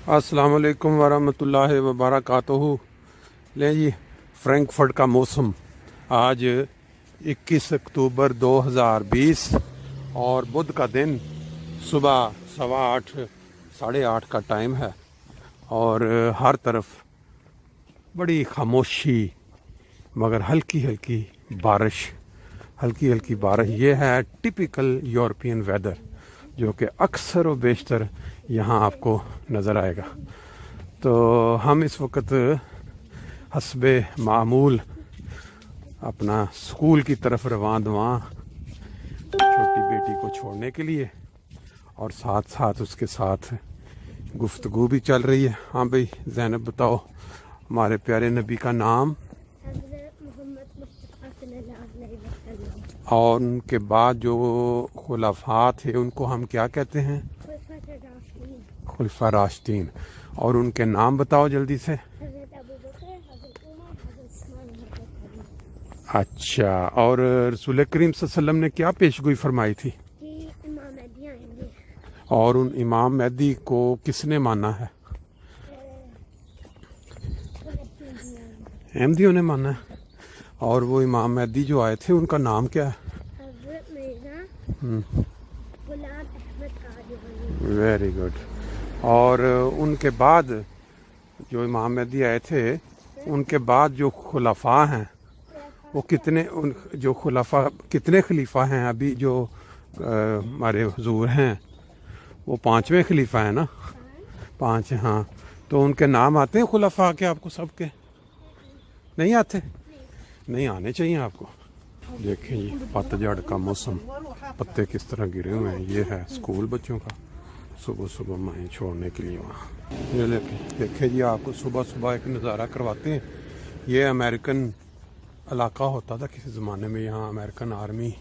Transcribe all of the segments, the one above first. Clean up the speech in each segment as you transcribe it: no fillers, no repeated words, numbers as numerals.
अस्सलाम वालेकुम वरहमतुल्लाहि वबरकातुहू। ले जी, फ्रैंकफर्ट का मौसम आज 21 अक्टूबर 2020 और बुध का दिन, सुबह 8:15 8:30 का टाइम है और हर तरफ बड़ी खामोशी मगर हल्की हल्की बारिश। ये है टिपिकल यूरोपियन वेदर जो कि अक्सर व बेशतर यहाँ आपको नज़र आएगा। तो हम इस वक्त हस्बे मामूल अपना स्कूल की तरफ रवां छोटी बेटी को छोड़ने के लिए, और साथ साथ उसके साथ गुफ्तगू भी चल रही है। हाँ भाई ज़ैनब, बताओ हमारे प्यारे नबी का नाम और उनके बाद जो खुलाफा थे उनको हम क्या कहते हैं? खुलफा राशिदीन। और उनके नाम बताओ जल्दी से। अच्छा, और रसूल करीम सल्लल्लाहु अलैहि वसल्लम ने क्या पेशगोई फरमाई थी? और उन इमाम मेहदी को किसने माना है? अहमदियों ने माना है। और वो इमाम मेहदी जो आए थे उनका नाम क्या है? Very good. और उनके बाद जो इमाम मेहदी आए थे उनके बाद जो खुलाफा हैं वो कितने खलीफा हैं? अभी जो हमारे हुजूर हैं वो 5वें खलीफा है ना? 5। हाँ, तो उनके नाम आते हैं खुलाफा के आपको सबके? नहीं आते? नहीं आने चाहिए आपको। देखें जी, पतझड़ का मौसम, पत्ते किस तरह गिरे हुए हैं। ये है स्कूल बच्चों का, सुबह सुबह माएँ छोड़ने के लिए वहाँ। ये देखें जी, आपको सुबह सुबह एक नज़ारा करवाते हैं। ये अमेरिकन इलाका होता था किसी ज़माने में, यहाँ अमेरिकन आर्मी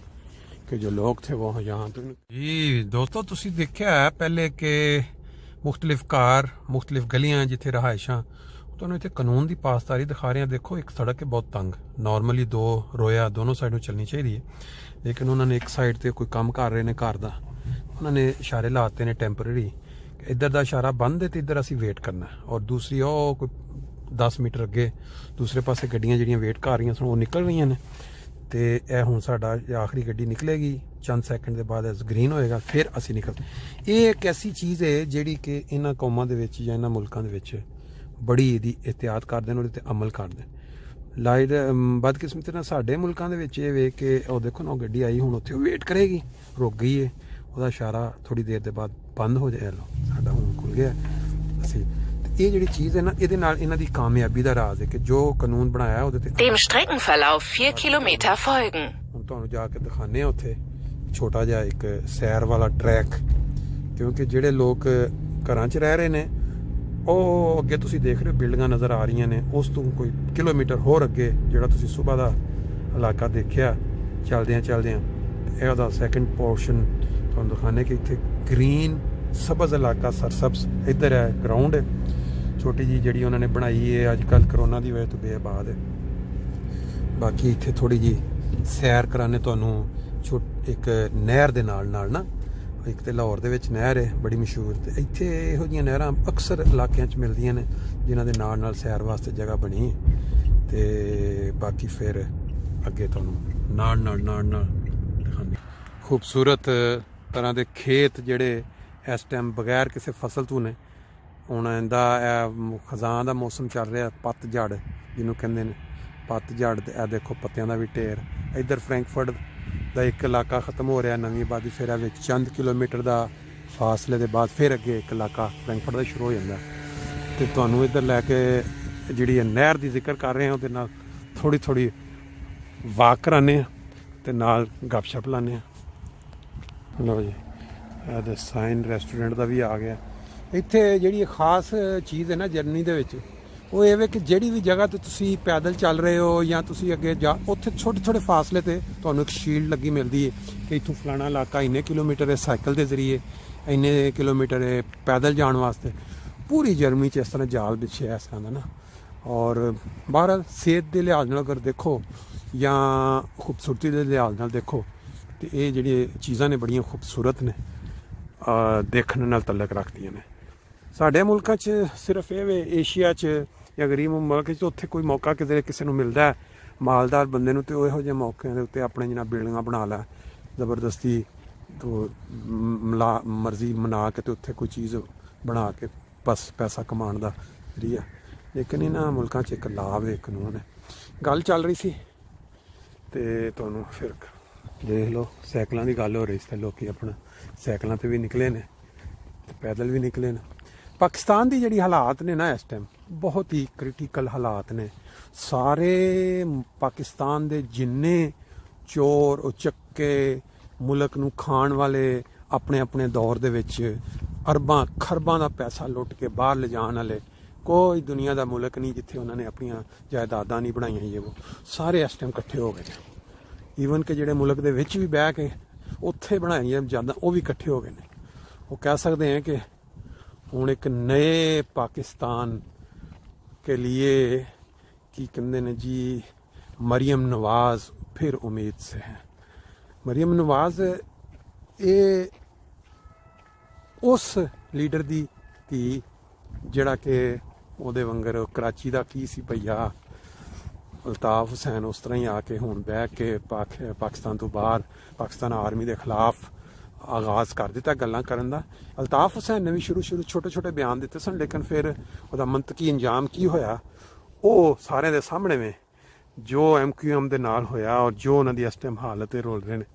के जो लोग थे वो यहाँ तो जी दोस्तों तुसी देखा है पहले के मुख्तलिफ कार मुख्तलिफ गलियाँ जिथे रहायशा तो इतने कानून की पासदारी दिखा रहे हैं। देखो एक सड़क है बहुत तंग, नॉर्मली 2 रोया दोनों साइडों चलनी चाहिए, लेकिन उन्होंने एक साइड से कोई काम कर रहे हैं घर का, उन्होंने इशारे लाते ने टैंपरेरी, इधर का इशारा बंद है तो इधर असी वेट करना है, और दूसरी कोई 10 मीटर अगे दूसरे पासे गड्डियां जिहड़ियां वेट कर रही सन वो निकल रही ने। तो यह हुण साडा आखिरी गड्डी निकलेगी, चंद सैकेंड के बाद ग्रीन होएगा, फिर असी निकल। ये एक ऐसी चीज़ है जिहड़ी कि इन्हां कौमां दे विच जां इन्हां मुल्कां दे विच बड़ी इहदी एहतियात करदे ने, उहदे ते अमल करदे। लाइट बदकिस्मती नाल साडे मुल्कां दे विच वे कि ओह देखो ना गड्डी आई हुण उत्थे वेट करेगी, रुक गई है, ਉਹਦਾ इशारा थोड़ी देर के बाद बंद हो जाए। लो साडा हुण खुल गया ਅਸੀਂ। ये ਜਿਹੜੀ चीज़ है ना, ਇਹਦੇ ਨਾਲ ਇਹਨਾਂ ਦੀ ਕਾਮਯਾਬੀ ਦਾ ਰਾਜ਼ ਹੈ कि जो कानून बनाया ਉਹਦੇ ਤੇ Dem Streckenverlauf 4 Kilometer folgen। ਹੁਣ ਤੁਹਾਨੂੰ ਜਾ ਕੇ ਦਿਖਾਣੇ ਆ ਉੱਥੇ ਛੋਟਾ ਜਿਹਾ ਇੱਕ ਸੈਰ ਵਾਲਾ ਟਰੈਕ, ਕਿਉਂਕਿ ਜਿਹੜੇ ਲੋਕ ਘਰਾਂ 'ਚ ਰਹਿ ਰਹੇ ਨੇ ਉਹ ਅੱਗੇ ਤੁਸੀਂ ਦੇਖ ਰਹੇ ਹੋ ਬਿਲਡਿੰਗਾਂ ਨਜ਼ਰ ਆ ਰਹੀਆਂ ਨੇ, ਉਸ ਤੋਂ ਕੋਈ ਕਿਲੋਮੀਟਰ ਹੋਰ ਅੱਗੇ ਜਿਹੜਾ ਤੁਸੀਂ ਸਵੇਰ ਦਾ ਇਲਾਕਾ ਦੇਖਿਆ ਚੱਲਦਿਆਂ ਇਹ ਉਹਦਾ ਸੈਕੰਡ ਪੋਰਸ਼ਨ ਤੁਹਾਨੂੰ ਦਿਖਾਣੇ ਕਿ ਇੱਥੇ ग्रीन सबज इलाका सरसब्स। इधर है ग्राउंड है छोटी जी जी उन्होंने बनाई है, अजकल करोना की वजह तो बेआबाद है। बाकी इतने थोड़ी जी सैर कराने तुहानू एक नहर के नाल ना, एक तो लाहौर दे विच नहर है बड़ी मशहूर, तो इत्थे इहो जिहियां नहरां अक्सर इलाकों मिलदियां ने जिन्हां दे नाल सैर वास्ते जगह बनी है। तो बाकी फिर अगे तुहानू नाल दिखाने खूबसूरत तरह के खेत जिहड़े इस टाइम बगैर किसी फसल तो ने। हुण इहदा खजां दा मौसम चल रहा, पतझड़ जिन्हों कहंदे ने, पतझड़। ए देखो पत्तियां दा भी ढेर। इधर फ्रैंकफर्ट का एक इलाका खत्म हो रहा, नवीं आबादी, फिर चंद किलोमीटर का फासले के बाद फिर अगे एक इलाका फ्रैंकफर्ट का शुरू हो जाता। तो तुहानू इधर लैके जिहड़ी नहर की जिक्र कर रहे हैं उहदे नाल थोड़ी वाक कराने ते नाल गपशप लाने। लो जी, साइन रेस्टोरेंट का भी आ गया। इत्थे जिहड़ी खास चीज़ है ना जर्नी दे विच वो ये कि जिहड़ी भी जगह तो तुसी पैदल चल रहे हो या तुसी अगे जा, उत्थे छोटे फासले ते तुहानू एक शील्ड लगी मिलती है कि इत्थों फलाना इलाका इन्ने किलोमीटर है साइकिल के जरिए, इन्ने किलोमीटर है पैदल जाने वास्ते। पूरी जर्मनी च इस तरह जाल बिछे इस तरह का ना। और बहरहाल सेहत के लिहाज नाल अगर देखो या खूबसूरती के लिहाज नाल देखो तो ये जिहड़ी चीज़ां ने बड़ियां खूबसूरत ने, देखने नाल तल्लक रखदियां ने। ਸਾਡੇ ਮੁਲਕਾਂ 'ਚ ਸਿਰਫ ਇਹ ਵੇ ਏਸ਼ੀਆ 'ਚ ਜਾਂ ਗਰੀਬ ਮੁਲਕ 'ਚ ਉੱਥੇ ਕੋਈ ਮੌਕਾ ਕਿਸੇ ਨੂੰ ਮਿਲਦਾ ਮਾਲਦਾਰ ਬੰਦੇ ਨੂੰ, ਤੇ ਉਹ ਇਹੋ ਜਿਹੇ ਮੌਕਿਆਂ ਦੇ ਉੱਤੇ ਆਪਣੇ ਜਿਹਨਾਂ ਬਿਲਡਿੰਗਾਂ ਬਣਾ ਲੈ ਜ਼ਬਰਦਸਤੀ ਤੋਂ ਮਰਜ਼ੀ ਮਨਾ ਕੇ ਤੇ ਉੱਥੇ ਕੋਈ ਚੀਜ਼ ਬਣਾ ਕੇ ਬਸ ਪੈਸਾ ਕਮਾਉਣ ਦਾ ਜ਼ਰੀਆ। ਲੇਕਿਨ ਇਹਨਾਂ ਮੁਲਕਾਂ 'ਚ ਇੱਕ ਲਾਭ ਹੈ, ਕਾਨੂੰਨ ਹੈ। ਗੱਲ ਚੱਲ ਰਹੀ ਸੀ ਤੇ ਤੁਹਾਨੂੰ ਫਿਰ ਦੇਖ ਲਓ ਸਾਈਕਲਾਂ ਦੀ ਗੱਲ ਹੋ ਰਹੀ ਸੀ ਤੇ ਲੋਕੀ ਆਪਣਾ ਸਾਈਕਲਾਂ ਤੇ ਵੀ ਨਿਕਲੇ ਨੇ ਤੇ ਪੈਦਲ ਵੀ ਨਿਕਲੇ ਨੇ। ਪਾਕਿਸਤਾਨ ਦੀ ਜਿਹੜੀ ਹਾਲਾਤ ਨੇ ਨਾ ਇਸ ਟਾਈਮ ਬਹੁਤ ਹੀ ਕ੍ਰਿਟੀਕਲ ਹਾਲਾਤ ਨੇ। ਸਾਰੇ ਪਾਕਿਸਤਾਨ ਦੇ ਜਿੰਨੇ ਚੋਰ ਉਚੱਕੇ ਮੁਲਕ ਨੂੰ ਖਾਣ ਵਾਲੇ ਆਪਣੇ ਆਪਣੇ ਦੌਰ ਦੇ ਵਿੱਚ ਅਰਬਾਂ ਖਰਬਾਂ ਦਾ ਪੈਸਾ ਲੁੱਟ ਕੇ ਬਾਹਰ ਲਿਜਾਣ ਵਾਲੇ ਕੋਈ ਦੁਨੀਆ ਦਾ ਮੁਲਕ ਨਹੀਂ ਜਿੱਥੇ ਉਹਨਾਂ ਨੇ ਆਪਣੀਆਂ ਜਾਇਦਾਦਾਂ ਨਹੀਂ ਬਣਾਈਆਂ। ਇਹ ਉਹ ਸਾਰੇ ਇਸ ਟਾਈਮ ਇਕੱਠੇ ਹੋ ਗਏ ਨੇ। ਈਵਨ ਕਿ ਜਿਹੜੇ ਮੁਲਕ ਦੇ ਵਿੱਚ ਵੀ ਬਹਿ ਕੇ ਉੱਥੇ ਬਣਾਈਆਂ ਜਾਇਦਾਦਾਂ ਉਹ ਵੀ ਇਕੱਠੇ ਹੋ ਗਏ ਨੇ। ਉਹ ਕਹਿ ਸਕਦੇ हैं कि ਹੁਣ एक नए पाकिस्तान के लिए की कहते हैं जी मरियम नवाज फिर उम्मीद से है। मरियम नवाज ये उस लीडर दी थी ਜਿਹੜਾ कि ਉਹਦੇ ਵਾਂਗਰ कराची ਦਾ ਕੀ ਸੀ ਭਈਆ ਅਲਤਾਫ ਹੁਸੈਨ ਉਸ ਤਰ੍ਹਾਂ ਹੀ ਆ ਕੇ ਹੁਣ ਬਹਿ ਕੇ ਪਾਕਿਸਤਾਨ ਤੋਂ ਬਾਹਰ ਪਾਕਿਸਤਾਨ ਆਰਮੀ ਦੇ ਖਿਲਾਫ ਆਗਾਜ਼ ਕਰ ਦਿੱਤਾ ਗੱਲਾਂ ਕਰਨ ਦਾ। ਅਲਤਾਫ ਹੁਸੈਨ ਨੇ ਵੀ ਸ਼ੁਰੂ ਛੋਟੇ ਛੋਟੇ ਬਿਆਨ ਦਿੱਤੇ ਸਨ, ਲੇਕਿਨ ਫਿਰ ਉਹਦਾ ਮੰਤਕੀ ਅੰਜਾਮ ਕੀ ਹੋਇਆ ਉਹ ਸਾਰਿਆਂ ਦੇ ਸਾਹਮਣੇ ਵੇ। ਜੋ MQM ਦੇ ਨਾਲ ਹੋਇਆ ਔਰ ਜੋ ਉਹਨਾਂ ਦੀ ਇਸ ਟਾਈਮ ਹਾਲਤ ਰੋਲ ਰਹੇ ਨੇ।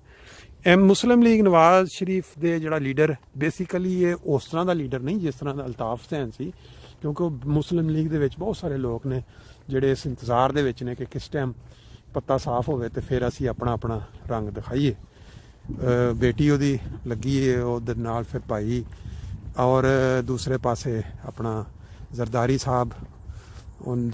ਮੁਸਲਿਮ ਲੀਗ ਨਵਾਜ਼ ਸ਼ਰੀਫ ਦੇ ਜਿਹੜਾ ਲੀਡਰ ਬੇਸਿਕਲੀ ਇਹ ਉਸ ਤਰ੍ਹਾਂ ਦਾ ਲੀਡਰ ਨਹੀਂ ਜਿਸ ਤਰ੍ਹਾਂ ਦਾ ਅਲਤਾਫ ਹੁਸੈਨ ਸੀ, ਕਿਉਂਕਿ ਉਹ ਮੁਸਲਿਮ ਲੀਗ ਦੇ ਵਿੱਚ ਬਹੁਤ ਸਾਰੇ ਲੋਕ ਨੇ ਜਿਹੜੇ ਇਸ ਇੰਤਜ਼ਾਰ ਦੇ ਵਿੱਚ ਨੇ ਕਿ ਕਿਸ ਟਾਈਮ ਪੱਤਾ ਸਾਫ਼ ਹੋਵੇ ਤੇ ਫਿਰ ਅਸੀਂ ਆਪਣਾ ਆਪਣਾ ਰੰਗ ਦਿਖਾਈਏ। बेटी ਉਹਦੀ ਲੱਗੀ ਹੈ ਉਹਦੇ ਨਾਲ ਫਿਰ ਭਾਈ ਔਰ ਦੂਸਰੇ ਪਾਸੇ ਆਪਣਾ ਜ਼ਰਦਾਰੀ ਸਾਹਿਬ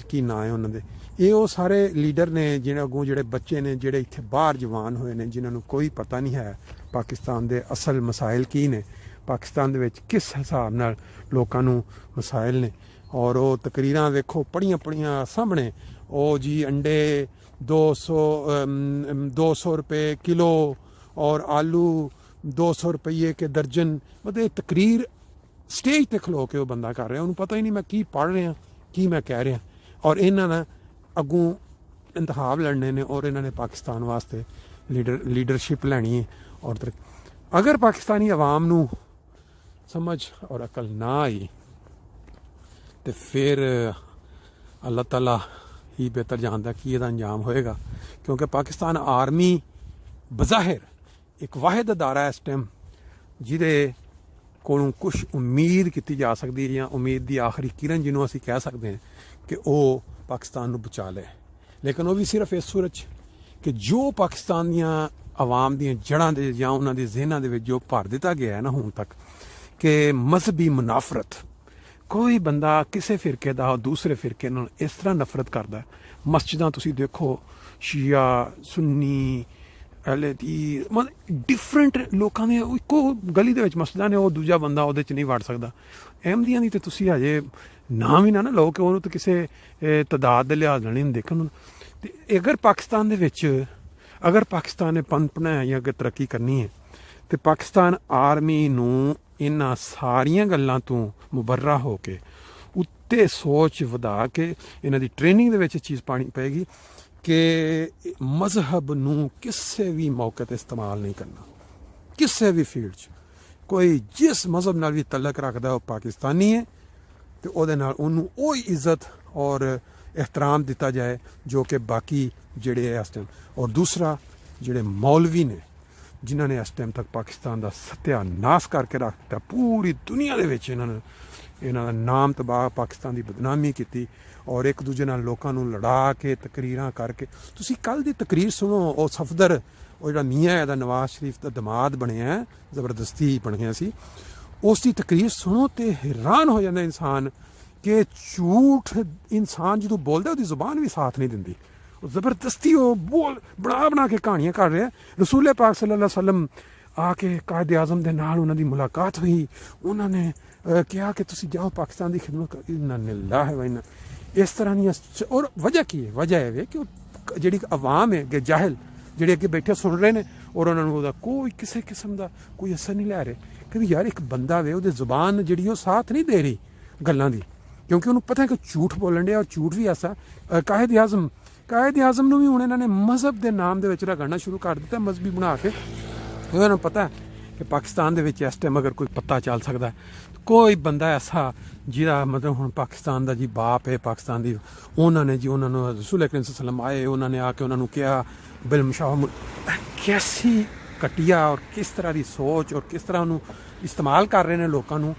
ਕੀ ਨਾਂ ਹੈ ਉਹਨਾਂ ਦੇ। ਇਹ ਉਹ ਸਾਰੇ ਲੀਡਰ ਨੇ ਜਿਹਨਾਂ ਅੱਗੋਂ ਜਿਹੜੇ ਬੱਚੇ ਨੇ ਜਿਹੜੇ ਇੱਥੇ ਬਾਹਰ ਜਵਾਨ ਹੋਏ ਨੇ ਜਿਨ੍ਹਾਂ ਨੂੰ ਕੋਈ ਪਤਾ ਨਹੀਂ ਹੈ ਪਾਕਿਸਤਾਨ ਦੇ ਅਸਲ ਮਸਾਇਲ ਕੀ ਨੇ, ਪਾਕਿਸਤਾਨ ਦੇ ਵਿੱਚ ਕਿਸ ਹਿਸਾਬ ਨਾਲ ਲੋਕਾਂ ਨੂੰ ਮਸਾਇਲ ਨੇ। ਔਰ ਉਹ ਤਕਰੀਰਾਂ ਵੇਖੋ ਪੜੀਆਂ ਸਾਹਮਣੇ ਉਹ ਜੀ ਅੰਡੇ 200 रुपये किलो और आलू 200 रुपये के दर्जन। मतलब तकरीर स्टेज ते खलो के वो बंदा कर रहा, उन्होंने पता ही नहीं मैं की पढ़ रहा की मैं कह रहा। और इन्होंने अगों इंतखाब लड़ने ने और इन्होंने पाकिस्तान वास्ते लीडरशिप लैनी है। और अगर पाकिस्तानी अवाम नू समझ और अकल ना आई तो फिर अल्लाह ताला ही बेहतर जानता कि यदा अंजाम होएगा। क्योंकि पाकिस्तान आर्मी बज़ाहिर एक वाहिद अदारा है इस टाइम जिहदे कोलों कुछ उम्मीद की जा सकती है, या उम्मीद की आखिरी किरण जिन्हों असीं कह सकते हैं कि वह पाकिस्तान नूं बचा ले। लेकिन वह भी सिर्फ इस सूरत कि जो पाकिस्तान दियां आवाम दियां जड़ां दे जां उन्हां दे ज़हनां दे विच जो भर दिता गया है ना हुण तक कि मजहबी मुनाफरत, कोई बंदा किसी फिरके का दूसरे फिरके नाल इस तरह नफरत करता है। मस्जिदां तुसीं देखो शिया सुन्नी मतलब डिफरेंट लोगों ने इको गली दे विच मस्जिदां ने, वो दूजा बंदा उहदे च नहीं वड़ सकदा। अहमदियां दी ते तुसीं हजे नाम ही ना लो कि उहनूं ते किसी तादाद दे लिहाज नाल नहीं देखण। ते अगर पाकिस्तान दे विच अगर पाकिस्तान ने पनपना है या अगर तरक्की करनी है तो पाकिस्तान आर्मी नूं इन्हां सारियां गल्लां तों मुबर्रा हो के उत्ते सोच वधा के इन्हां दी ट्रेनिंग दे विच चीज़ पानी पेगी कि मजहब नूं किसी भी मौके पर इस्तेमाल नहीं करना, किसी भी फील्ड च। कोई जिस मजहब नाल भी तलक रखता वो पाकिस्तानी है तो उहदे नाल उहनूं ओही इज्जत और एहतराम दिता जाए जो कि बाकी जिहड़े इस टाइम। और दूसरा जिहड़े मौलवी ने जिन्होंने इस टाइम तक पाकिस्तान का सत्यानाश करके रख दिता, पूरी दुनिया दे विच इन्होंने इन्हों नाम तबाह पाकिस्तान की बदनामी की और एक दूजे नाल लोकां नूं लड़ा के तकरीरां करके। तुसीं कल दी तकरीर सुनो, वो सफदर वो जिहड़ा मियाँ है नवाज शरीफ का दमाद बनिया है, जबरदस्ती बन गया सी, उसकी तकरीर सुनो तो हैरान हो जाता इंसान कि झूठ इंसान जो बोलता उसकी जुबान भी साथ नहीं दिंदी। जबरदस्ती वो बोल बना के कहानियां कर रहे हैं। रसूल पाक सल्लल्लाहु अलैहि वसल्लम आके कायदे आज़म के नाल उन्हां दी मुलाकात हुई, उन्होंने कहा कि तुसीं जाओ पाकिस्तान की खिदमत करो। इन्ना लिल्लाह व इन्ना इस तरह दी। और वजह की है? वजह है कि जिहड़ी अवाम है अगे जाहिल जिहड़े अगे बैठे सुन रहे हैं और उन्होंने कोई किसी किस्म का कोई असर नहीं लै रहे कि यार एक बंदा वे उहदी जुबान जिहड़ी साथ नहीं दे रही ਗੱਲਾਂ ਦੀ, ਕਿਉਂਕਿ ਉਹਨੂੰ ਪਤਾ ਕਿ ਝੂਠ ਬੋਲਣ ਡਿਆ, ਔਰ ਝੂਠ ਵੀ ਐਸਾ। ਕਾਇਦ ਆਜ਼ਮ ਨੂੰ ਵੀ ਹੁਣ ਇਹਨਾਂ ਨੇ ਮਜ਼ਹਬ ਦੇ ਨਾਮ ਦੇ ਵਿੱਚ ਰਗੜਨਾ ਸ਼ੁਰੂ ਕਰ ਦਿੱਤਾ, ਮਜ਼ਹਬੀ ਬਣਾ ਕੇ। ਉਹਨਾਂ ਨੂੰ ਪਤਾ ਕਿ ਪਾਕਿਸਤਾਨ ਦੇ ਵਿੱਚ ਇਸ ਟਾਈਮ ਅਗਰ ਕੋਈ ਪਤਾ ਚੱਲ ਸਕਦਾ, ਕੋਈ ਬੰਦਾ ਐਸਾ ਜਿਹਦਾ ਮਤਲਬ ਹੁਣ ਪਾਕਿਸਤਾਨ ਦਾ ਜੀ ਬਾਪ ਹੈ, ਪਾਕਿਸਤਾਨ ਦੀ, ਉਹਨਾਂ ਨੇ ਜੀ ਉਹਨਾਂ ਨੂੰ ਰਸੂਲ ਅਕਰਮ ਸੱਲੱਲਾਹੁ ਅਲੈहि ਵਸੱਲਮ ਆਏ, ਉਹਨਾਂ ਨੇ ਆ ਕੇ ਉਹਨਾਂ ਨੂੰ ਕਿਹਾ ਬਿਲਮਸ਼ਾਹ, ਕੈਸੀ ਘਟੀਆ ਔਰ ਕਿਸ ਤਰ੍ਹਾਂ ਦੀ ਸੋਚ ਔਰ ਕਿਸ ਤਰ੍ਹਾਂ ਉਹਨੂੰ ਇਸਤੇਮਾਲ ਕਰ ਰਹੇ ਨੇ ਲੋਕਾਂ ਨੂੰ।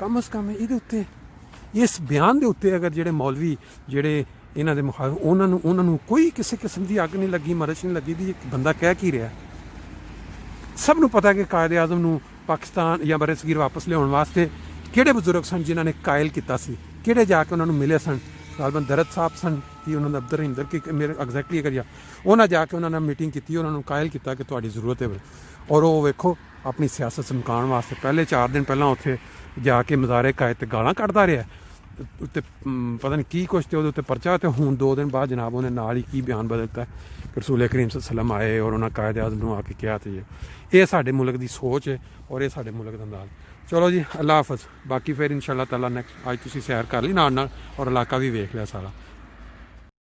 ਕਮ ਅਜ਼ ਕਮ ਇਹਦੇ ਉੱਤੇ, ਇਸ ਬਿਆਨ ਦੇ ਉੱਤੇ ਅਗਰ ਜਿਹੜੇ ਮੌਲਵੀ ਜਿਹੜੇ ਇਹਨਾਂ ਦੇ ਮੁਖਾਲਿਫ, ਉਹਨਾਂ ਨੂੰ ਕੋਈ ਕਿਸੇ ਕਿਸਮ ਦੀ ਅੱਗ ਨਹੀਂ ਲੱਗੀ, ਮਰਚ ਨਹੀਂ ਲੱਗੀ ਵੀ ਬੰਦਾ ਕਹਿ ਕੀ ਰਿਹਾ। ਸਭ ਨੂੰ ਪਤਾ ਕਿ ਕਾਇਦ ਆਜ਼ਮ ਨੂੰ ਪਾਕਿਸਤਾਨ ਜਾਂ ਬਰੇ ਸਗੀਰ ਵਾਪਸ ਲਿਆਉਣ ਵਾਸਤੇ ਕਿਹੜੇ ਬਜ਼ੁਰਗ ਸਨ ਜਿਨ੍ਹਾਂ ਨੇ ਕਾਇਲ ਕੀਤਾ ਸੀ, ਕਿਹੜੇ ਜਾ ਕੇ ਉਹਨਾਂ ਨੂੰ ਮਿਲੇ ਸਨ। ਗਾਲਬਨ ਦਰਦ ਸਾਹਿਬ ਸਨ ਕਿ ਉਹਨਾਂ ਦਾ ਅਬਦੁਰ ਕਿ ਮੇਰੇ ਐਗਜ਼ੈਕਟਲੀ ਅਗਰ ਉਹਨਾਂ ਜਾ ਕੇ ਉਹਨਾਂ ਨਾਲ ਮੀਟਿੰਗ ਕੀਤੀ, ਉਹਨਾਂ ਨੂੰ ਕਾਇਲ ਕੀਤਾ ਕਿ ਤੁਹਾਡੀ ਜ਼ਰੂਰਤ ਹੈ। ਔਰ ਉਹ ਵੇਖੋ ਆਪਣੀ ਸਿਆਸਤ ਚਮਕਾਉਣ ਵਾਸਤੇ ਪਹਿਲੇ 4 ਦਿਨ ਪਹਿਲਾਂ ਉੱਥੇ ਜਾ ਕੇ ਮਜ਼ਾਰੇ ਕਾਇਦ ਤੇ ਗਾਲਾਂ ਕੱਢਦਾ ਰਿਹਾ, ਉੱਤੇ ਪਤਾ ਨਹੀਂ ਕੀ ਕੁਛ, ਤੇ ਉਹਦੇ ਉੱਤੇ ਪਰਚਾ। ਤੇ ਹੁਣ 2 ਦਿਨ ਬਾਅਦ ਜਨਾਬ ਉਹਨੇ ਨਾਲ ਹੀ ਕੀ ਬਿਆਨ ਬਦਲਤਾ ਕਿ ਰਸੂਲ ਕਰੀਮ ਸੱਲੱਲਾਹੁ ਅਲੈहि ਵਸੱਲਮ ਆਏ ਔਰ ਉਹਨਾਂ ਕਾਇਦ ਆਜ਼ਮ ਨੂੰ ਆ ਕੇ ਕਿਹਾ। ਤੇ ਇਹ ਸਾਡੇ ਮੁਲਕ ਦੀ ਸੋਚ ਹੈ ਔਰ ਇਹ ਸਾਡੇ ਮੁਲਕ ਦਾ ਅੰਦਾਜ਼। ਚਲੋ ਜੀ, ਅੱਲਾ ਹਾਫਿਜ਼। ਬਾਕੀ ਫਿਰ ਇਨਸ਼ਾਅੱਲਾ ਤਾਲਾ ਨੈਕਸਟ, ਅੱਜ ਤੁਸੀਂ ਸੈਰ ਕਰ ਲਈ ਨਾਲ ਨਾਲ ਔਰ ਇਲਾਕਾ ਵੀ ਵੇਖ ਲਿਆ ਸਾਰਾ।